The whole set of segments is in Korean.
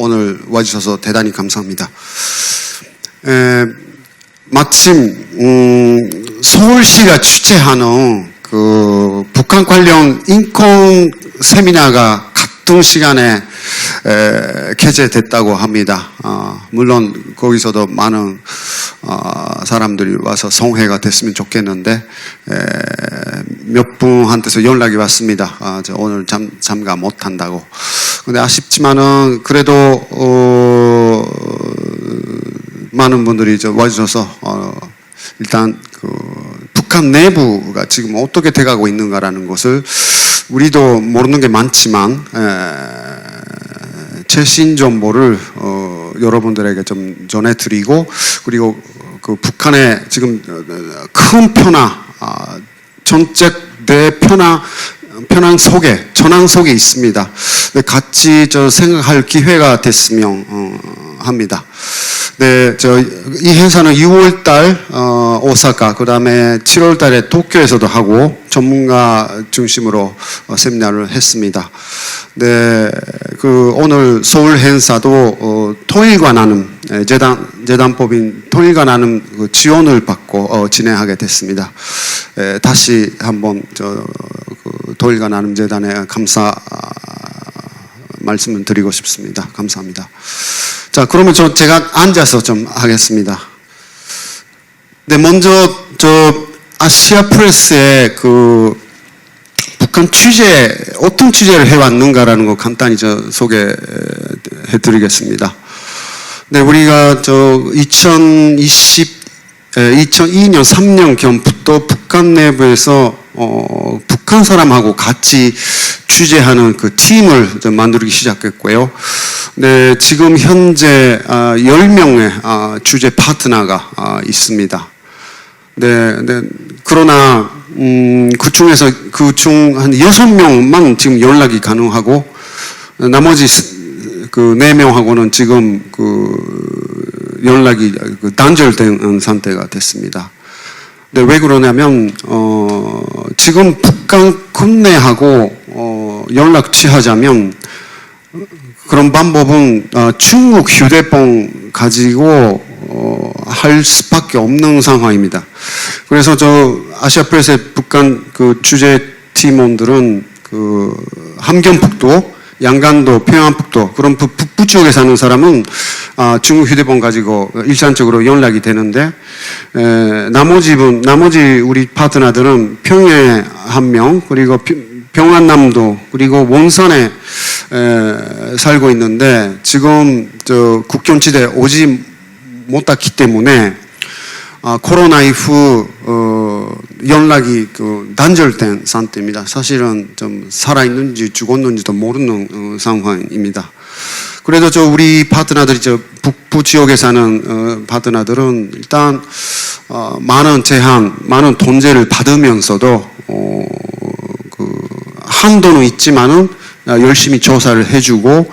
오늘 와주셔서 대단히 감사합니다. 마침 서울시가 주최하는 그 북한 관련 인권 세미나가 같은 시간에 개최됐다고 합니다. 물론 거기서도 많은 사람들이 와서 성회가 됐으면 좋겠는데 몇 분한테서 연락이 왔습니다. 저 오늘 참가 못한다고. 근데 아쉽지만은 그래도 많은 분들이 와주셔서 일단 그 북한 내부가 지금 어떻게 돼가고 있는가라는 것을 우리도 모르는 게 많지만 최신 정보를 여러분들에게 좀 전해드리고, 그리고 그 북한의 지금 큰 변화, 전체 대변화 속에, 전환 속에 있습니다. 같이 생각할 기회가 됐으면 합니다. 네, 이 행사는 6월달 오사카, 그 다음에 7월달에 도쿄에서도 하고 전문가 중심으로 세미나를 했습니다. 네, 그 오늘 서울 행사도 통일과 나눔 재단법인 통일과 나눔 그 지원을 받고 진행하게 됐습니다. 다시 한번 그 통일과 나눔 재단에 감사 말씀을 드리고 싶습니다. 감사합니다. 자, 그러면 제가 앉아서 좀 하겠습니다. 네, 먼저 아시아 프레스의 그 북한 취재, 어떤 취재를 해왔는가라는 거 간단히 소개해 드리겠습니다. 네, 우리가 2002년, 3년경부터 북한 내부에서 북한 사람하고 같이 취재하는 그 팀을 만들기 시작했고요. 네, 지금 현재 10명의 취재 파트너가 있습니다. 네, 그러나 그중 한 6명만 지금 연락이 가능하고, 나머지 그 4명하고는 지금 그 연락이 단절된 상태가 됐습니다. 네, 왜 그러냐면 지금 북한 국내하고 연락 취하자면 그런 방법은 중국 휴대폰 가지고 할 수밖에 없는 상황입니다. 그래서 아시아 프레스의 북한 그 취재 팀원들은 그 함경북도, 양간도, 평안북도 그런 북부 지역에 사는 사람은 중국 휴대폰 가지고 일반적으로 연락이 되는데, 나머지 우리 파트너들은 평양에 1명, 그리고 평안남도, 그리고 원산에 살고 있는데 지금 국경지대에 오지 못했기 때문에 코로나 이후 연락이 단절된 상태입니다. 사실은 좀 살아있는지 죽었는지도 모르는 상황입니다. 그래도 우리 파트너들이 북부 지역에 사는 파트너들은 일단 많은 제한, 많은 돈제를 받으면서도 그 한도는 있지만은 열심히 조사를 해주고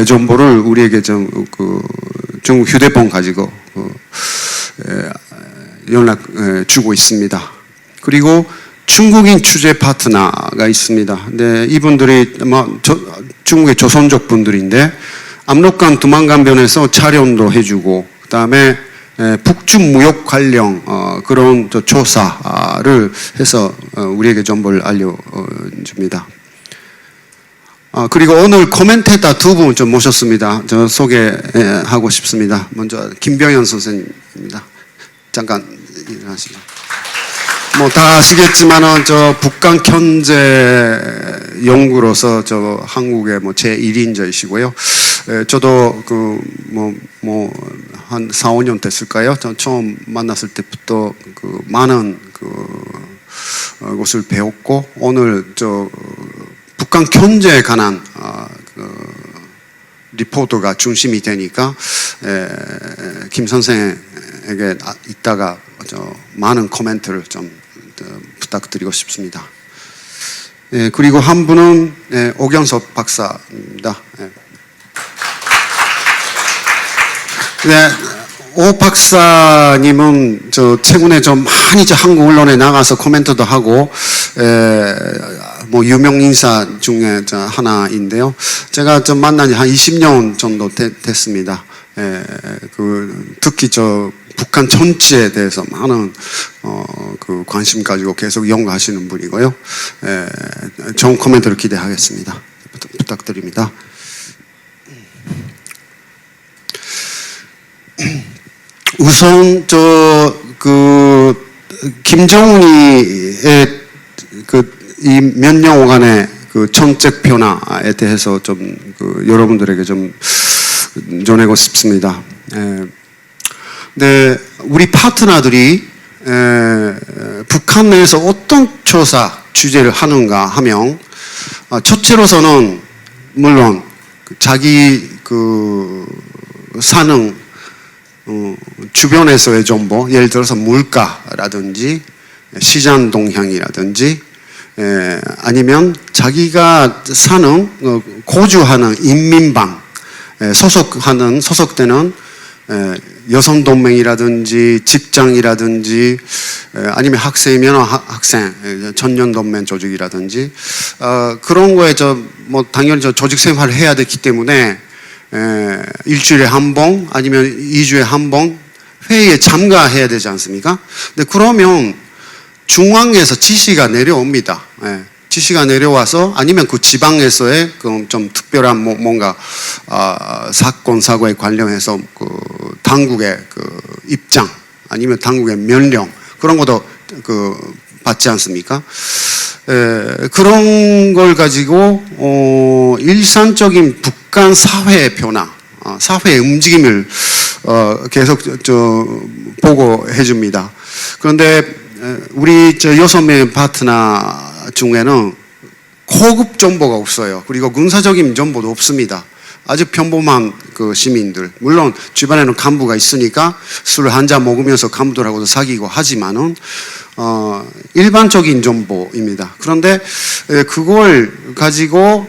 정보를 우리에게 중국 휴대폰 가지고 연락 주고 있습니다. 그리고 중국인 취재 파트너가 있습니다. 네, 이분들이 중국의 조선족 분들인데 압록강 두만강변에서 촬영도 해주고, 그 다음에 북중 무역 관련 그런 조사를 해서 우리에게 정보를 알려줍니다. 그리고 오늘 코멘테이터 2분 좀 모셨습니다. 소개하고 싶습니다. 먼저 김병현 선생님입니다. 잠깐 일어나시죠. 다 아시겠지만은 북한 현재 연구로서 한국의 제1인자이시고요. 저도 한 4, 5년 됐을까요? 처음 만났을 때부터 많은 것을 배웠고, 오늘 북한 현재에 관한 리포터가 중심이 되니까 김 선생에게 이따가 많은 코멘트를 좀 부탁드리고 싶습니다. 그리고 한 분은 오경석 박사입니다. 네, 오 박사님은 최근에 많이 한국 언론에 나가서 코멘트도 하고 뭐 유명 인사 중에 하나인데요. 제가 좀 만난 지 한 20년 정도 됐습니다. 특히 북한 정치에 대해서 많은 그 관심 가지고 계속 연구하시는 분이고요. 좋은 코멘트를 기대하겠습니다. 부탁드립니다. 우선 김정은이의 이 몇 년간의 그 정책 변화에 대해서 좀 여러분들에게 좀 전하고 싶습니다. 네, 우리 파트너들이 북한 내에서 어떤 조사 주제를 하는가 하면 첫째로서는 물론 자기 사는 주변에서의 정보, 예를 들어서 물가라든지 시장 동향이라든지 아니면 자기가 사는 거주하는 인민방 소속되는 여성동맹이라든지 직장이라든지 아니면 학생이면 학생 전년동맹 조직이라든지 그런 거에 뭐 당연히 조직 생활을 해야 되기 때문에 일주일에 한 번 아니면 2주에 한 번 회의에 참가해야 되지 않습니까? 근데 그러면 중앙에서 지시가 내려옵니다. 지시가 내려와서 아니면 그 지방에서의 좀 특별한 뭔가 사건 사고에 관련해서 그 당국의 입장 아니면 당국의 명령 그런 것도 받지 않습니까? 그런 걸 가지고 일상적인 북한 사회의 변화, 사회의 움직임을 계속 보고해 줍니다. 그런데 우리 6명의 파트너 중에는 고급 정보가 없어요. 그리고 군사적인 정보도 없습니다. 아주 평범한 시민들. 물론 주변에는 간부가 있으니까 술 한 잔 먹으면서 간부들하고도 사귀고 하지만은 일반적인 정보입니다. 그런데 그걸 가지고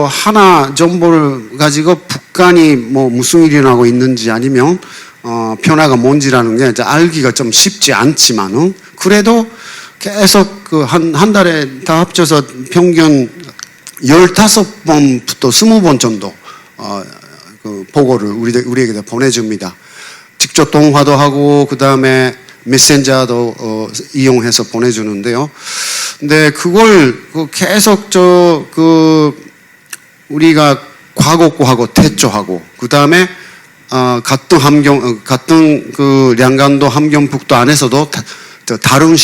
하나 정보를 가지고 북한이 뭐 무슨 일이 나고 있는지 아니면 변화가 뭔지라는 게 이제 알기가 좀 쉽지 않지만은 그래도 계속 한 달에 다 합쳐서 평균 15번부터 20번 정도 보고를 우리에게 보내줍니다. 직접 통화도 하고 그 다음에 메신저도 이용해서 보내주는데요. 근데 그걸 계속 우리가 과거하고 대조하고 그 다음에 같은 량간도 함경북도 안에서도 다른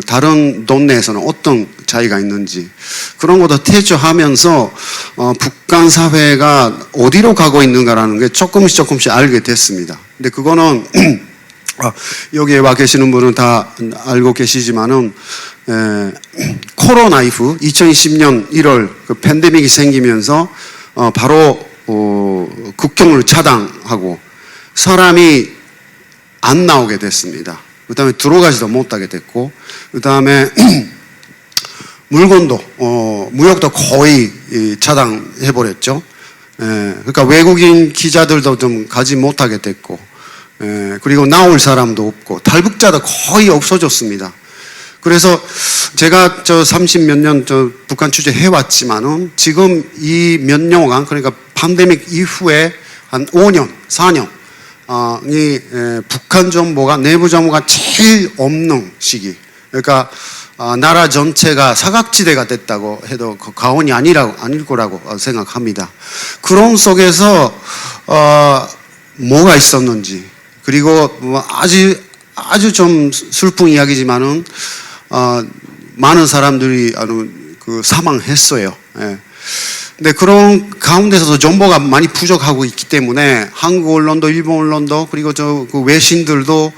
다른 동네에서는 어떤 차이가 있는지 그런 것도 대조하면서 북한 사회가 어디로 가고 있는가라는 게 조금씩 알게 됐습니다. 근데 그거는 여기에 와 계시는 분은 다 알고 계시지만은 코로나 이후 2020년 1월 팬데믹이 생기면서 바로 국경을 차단하고 사람이 안 나오게 됐습니다. 그 다음에 들어가지도 못하게 됐고 그 다음에 물건도 무역도 거의 차단해버렸죠. 그러니까 외국인 기자들도 좀 가지 못하게 됐고 그리고 나올 사람도 없고 탈북자도 거의 없어졌습니다. 그래서 제가 30몇 년 북한 취재해왔지만은 지금 이 몇 년간 그러니까 팬데믹 이후에 한 5년, 4년 이 북한 정보가 내부 정보가 제일 없는 시기. 그러니까 나라 전체가 사각지대가 됐다고 해도 과언이 아닐 거라고 생각합니다. 그런 속에서 뭐가 있었는지 그리고 아주 좀 슬픈 이야기지만은 많은 사람들이 사망했어요. 예. 근데 그런 가운데서도 정보가 많이 부족하고 있기 때문에 한국 언론도 일본 언론도 그리고 그 외신들도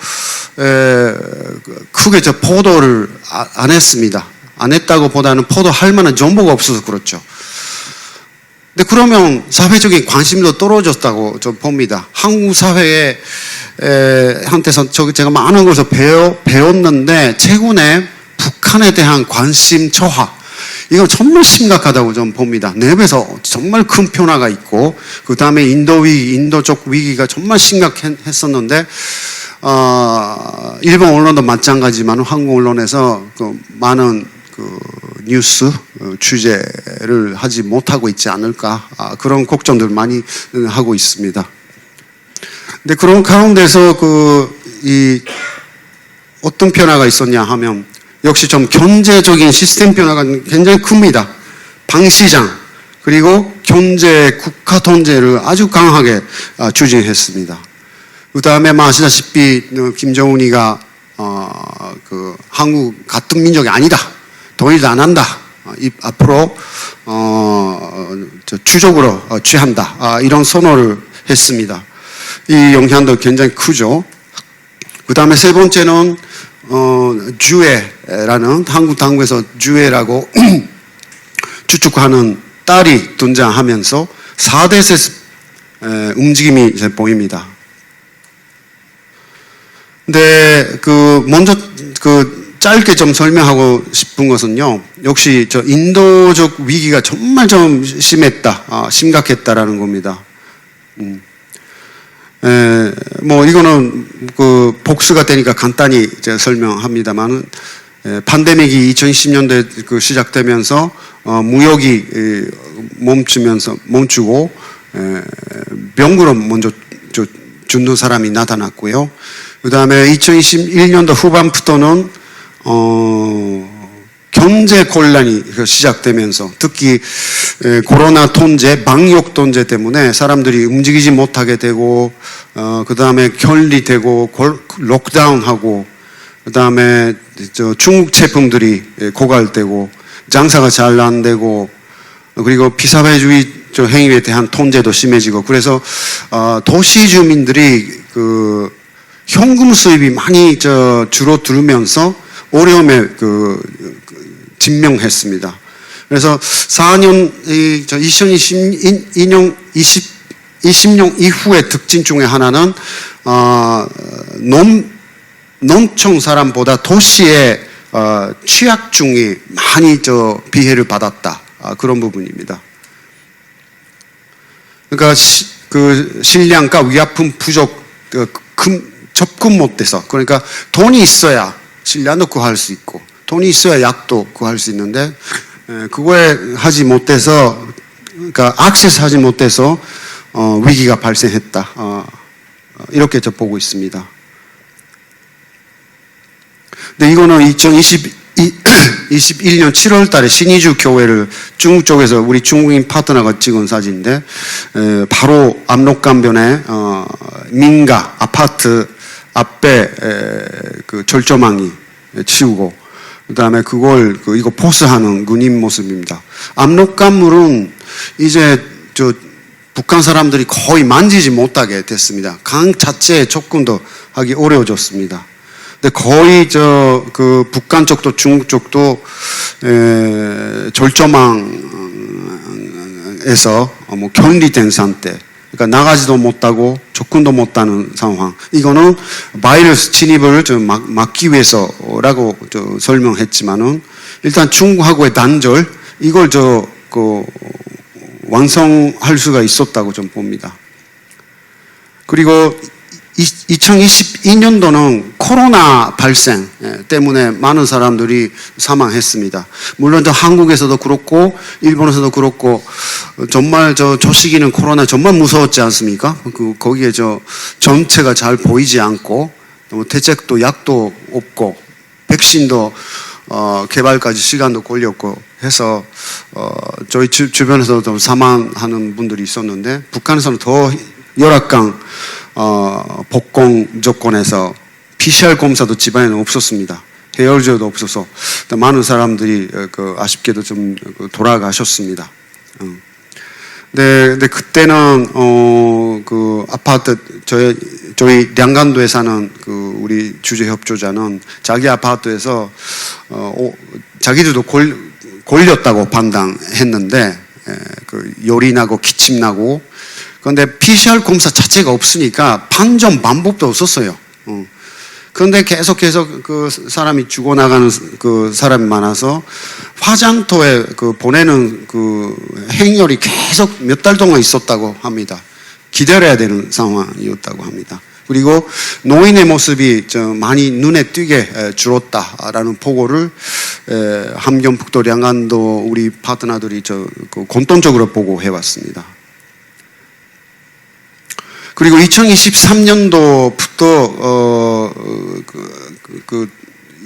크게 보도를 안 했습니다. 안 했다고 보다는 보도할 만한 정보가 없어서 그렇죠. 근데 그러면 사회적인 관심도 떨어졌다고 좀 봅니다. 한국 사회에 한테서 제가 많은 것을 배웠는데 최근에 북한에 대한 관심 저하 이건 정말 심각하다고 좀 봅니다. 내부에서 정말 큰 변화가 있고 그 다음에 인도적 위기가 정말 심각했었는데 일본 언론도 마찬가지지만 한국 언론에서 많은 뉴스 취재를 하지 못하고 있지 않을까, 그런 걱정들 많이 하고 있습니다. 근데 그런 가운데서 어떤 변화가 있었냐 하면 역시 좀 경제적인 시스템 변화가 굉장히 큽니다. 방시장 그리고 경제 국가 통제를 아주 강하게 추진했습니다. 그 다음에 아시다시피 김정은이가 한국 같은 민족이 아니다, 통일도 안 한다, 앞으로 추적으로 취한다, 이런 선언을 했습니다. 이 영향도 굉장히 크죠. 그 다음에 세 번째는 주애라는, 한국 당국에서 주애라고 추측하는 딸이 등장하면서 4대 움직임이 이제 보입니다. 근데 먼저 짧게 좀 설명하고 싶은 것은요, 역시 인도적 위기가 정말 좀 심각했다라는 겁니다. 이거는 복수가 되니까 간단히 제가 설명합니다만은, 팬데믹이 2020년도에 시작되면서 무역이 멈추고 병으로 먼저 죽는 사람이 나타났고요. 그 다음에 2021년도 후반부터는 경제混乱이 시작되면서, 특히 코로나 통제, 방역 통제 때문에 사람들이 움직이지 못하게 되고, 그 다음에 격리되고 록다운하고, 그 다음에 중국 제품들이 고갈되고 장사가 잘 안 되고, 그리고 비사회주의 행위에 대한 통제도 심해지고, 그래서 도시 주민들이 현금 수입이 많이 줄어들면서 어려움에 직면했습니다. 그래서 2020년 이후의 특징 중에 하나는 농촌 사람보다 도시의 취약중이 많이 피해를 받았다, 그런 부분입니다. 그러니까 식량과 위약품 부족, 접근 못돼서, 그러니까 돈이 있어야 식량도 구할 수 있고 돈이 있어야 약도 구할 수 있는데, 그거에 하지 못해서, 그러니까 액세스 하지 못해서 위기가 발생했다, 이렇게 보고 있습니다. 근데 이거는 2021년 7월 달에 신의주 교회를 중국 쪽에서 우리 중국인 파트너가 찍은 사진인데, 바로 압록강변에 민가 아파트 앞에 절조망이 치우고, 그 다음에 이거 포스하는 군인 모습입니다. 압록강물은 이제 북한 사람들이 거의 만지지 못하게 됐습니다. 강 자체에 접근도 하기 어려워졌습니다. 근데 거의 북한 쪽도 중국 쪽도 절조망에서 격리된 상태, 그러니까 나가지도 못하고 접근도 못하는 상황. 이거는 바이러스 침입을 막기 위해서라고 설명했지만은, 일단 중국하고의 단절, 이걸 완성할 수가 있었다고 좀 봅니다. 그리고 2022년도는 코로나 발생 때문에 많은 사람들이 사망했습니다. 물론 한국에서도 그렇고 일본에서도 그렇고, 정말 저 시기는 코로나 정말 무서웠지 않습니까? 거기에 전체가 잘 보이지 않고, 대책도 약도 없고, 백신도 개발까지 시간도 걸렸고 해서 저희 주변에서도 사망하는 분들이 있었는데, 북한에서는 더 열악한 복공 조건에서 PCR 검사도 집안에는 없었습니다. 해열제도 없어서 많은 사람들이 아쉽게도 좀 돌아가셨습니다. 근데 그때는 아파트, 저희 량간도에 사는 우리 주재 협조자는 자기 아파트에서 자기들도 걸렸다고 판단했는데, 열이 나고 기침 나고, 그런데 PCR 검사 자체가 없으니까 판정 방법도 없었어요. 그런데 계속 사람이 죽어나가는 사람이 많아서 화장터에 보내는 행렬이 계속 몇 달 동안 있었다고 합니다. 기다려야 되는 상황이었다고 합니다. 그리고 노인의 모습이 많이 눈에 띄게 줄었다라는 보고를 함경북도 량안도 우리 파트너들이 공통적으로 보고해왔습니다. 그리고 2023년도부터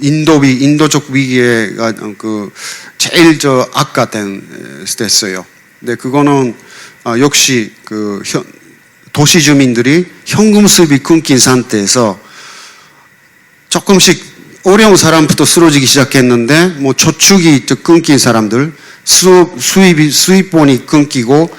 인도적 위기가 제일 됐어요. 근데 그거는 역시 도시 주민들이 현금 수입이 끊긴 상태에서 조금씩 어려운 사람부터 쓰러지기 시작했는데, 뭐 저축이 끊긴 사람들, 수입본이 끊기고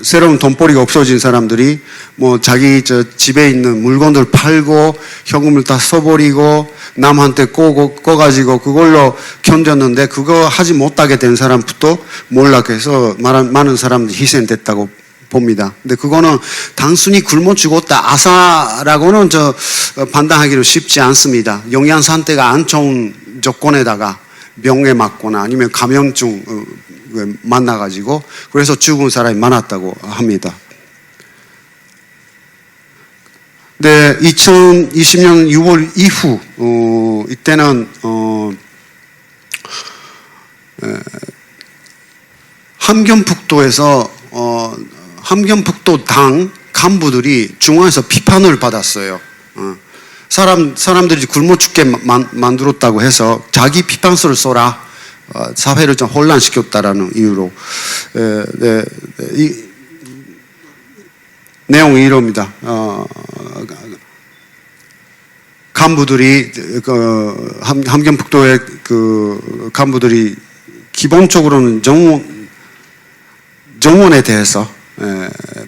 새로운 돈벌이가 없어진 사람들이 뭐 자기 집에 있는 물건들 팔고 현금을 다 써버리고 남한테 꺼가지고 그걸로 견뎠는데, 그거 하지 못하게 된 사람부터 몰락해서 많은 사람들이 희생됐다고 봅니다. 근데 그거는 단순히 굶어 죽었다, 아사라고는 판단하기로 쉽지 않습니다. 영양 상태가 안 좋은 조건에다가 병에 맞거나 아니면 감염증 만나가지고 그래서 죽은 사람이 많았다고 합니다. 네, 2020년 6월 이후 이때는 함경북도에서 함경북도 당 간부들이 중앙에서 비판을 받았어요. 사람들이 굶어 죽게 만들었다고 해서 자기 비판서를 써라. 사회를 좀 혼란시켰다라는 이유로. 이 내용이 이럽니다. 간부들이 함경북도의 간부들이 기본적으로는 정원에 대해서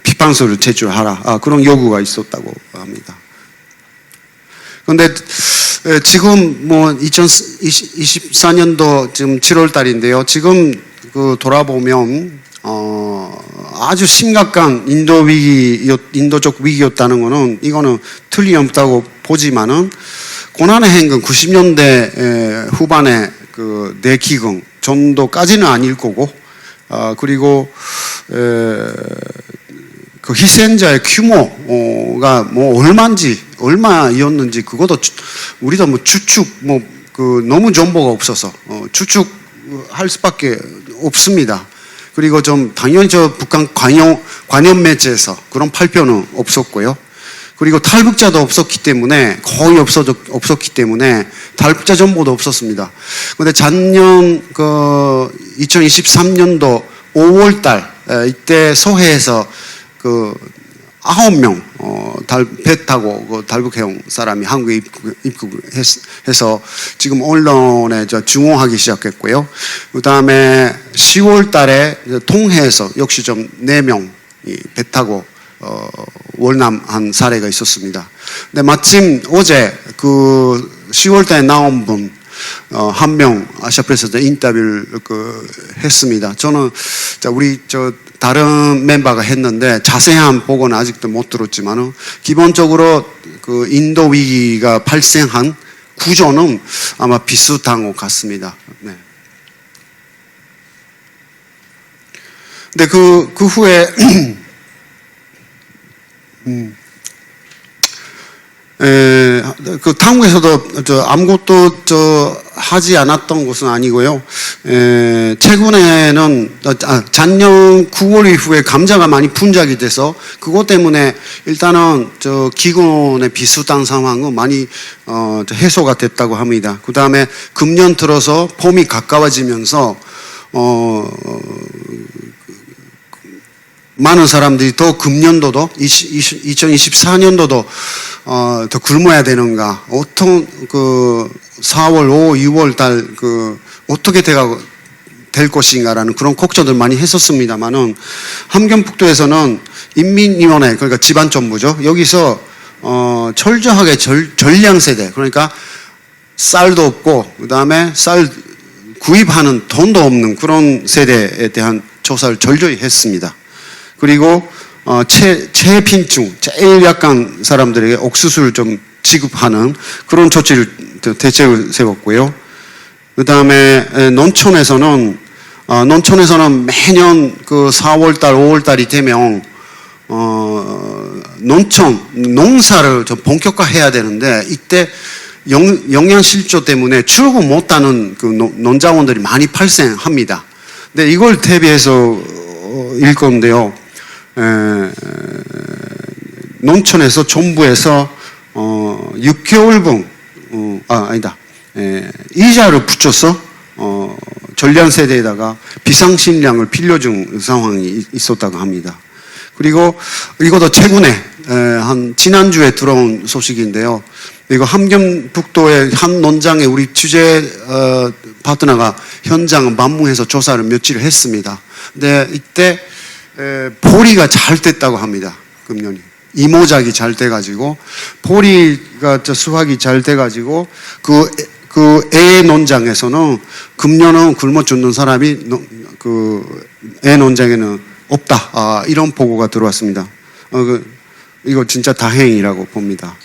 비판서를 제출하라, 그런 요구가 있었다고 합니다. 그런데 지금 뭐 2024년도 지금 7월 달인데요. 지금 돌아보면 아주 심각한 인도적 위기였다는 거는, 이거는 틀림없다고 보지만은 고난의 행군 90년대 후반에 내기금 정도까지는 아닐 거고, 그리고 그 희생자의 규모가 뭐 얼마였는지 그것도 우리도 뭐 추측 너무 정보가 없어서 추측할 수밖에 없습니다. 그리고 좀 당연히 북한 관영 매체에서 그런 발표는 없었고요. 그리고 탈북자도 없었기 때문에, 거의 없었기 때문에 탈북자 정보도 없었습니다. 그런데 작년 2023년도 5월달 이때 소해에서 9명 배 타고 탈북해온 사람이 한국에 입국해서 지금 언론에 증오하기 시작했고요. 그 다음에 10월 달에 통해에서 역시 좀 4명이 배 타고 월남한 사례가 있었습니다. 근데 마침 어제 10월 달에 나온 분 한 명 아시아프레스에서 인터뷰를 했습니다. 저는 우리 다른 멤버가 했는데 자세한 보고는 아직도 못 들었지만은, 기본적으로 인도 위기가 발생한 구조는 아마 비슷한 것 같습니다. 네. 근데 그 후에 당국에서도 아무것도 하지 않았던 것은 아니고요. 최근에는 작년 9월 이후에 감자가 많이 분작이 돼서 그것 때문에 일단은 기근의 비슷한 상황은 많이 해소가 됐다고 합니다. 그 다음에 금년 들어서 봄이 가까워지면서 많은 사람들이 더 금년도도 2024년도도 더 굶어야 되는가, 어떤 4월, 5월, 6월 달 어떻게 될 것인가라는 그런 걱정들 많이 했었습니다만은, 함경북도에서는 인민위원회, 그러니까 지방정부죠. 여기서 철저하게 전량세대, 그러니까 쌀도 없고 그 다음에 쌀 구입하는 돈도 없는 그런 세대에 대한 조사를 철저히 했습니다. 그리고 최빈층, 제일 약한 사람들에게 옥수수를 좀 지급하는 그런 조치를, 대책을 세웠고요. 그 다음에 농촌에서는 매년 4월달, 5월달이 되면 농사를 좀 본격화해야 되는데 이때 영양 실조 때문에 출고 못하는 그 농자원들이 많이 발생합니다. 근데 이걸 대비해서 일 건데요. 농촌에서 정부에서 6개월분 이자를 붙여서 전량 세대에다가 비상식량을 빌려준 상황이 있었다고 합니다. 그리고 이것도 최근에 지난주에 들어온 소식인데요. 이거 함경북도의 한 농장에 우리 취재 파트너가 현장 방문해서 조사를 며칠을 했습니다. 근데 이때 보리가 잘 됐다고 합니다. 금년이 이모작이 잘 돼가지고 보리가 수확이 잘 돼가지고 그 애 농장에서는 금년은 굶어 죽는 사람이 그 애 농장에는 없다. 이런 보고가 들어왔습니다. 이거 진짜 다행이라고 봅니다.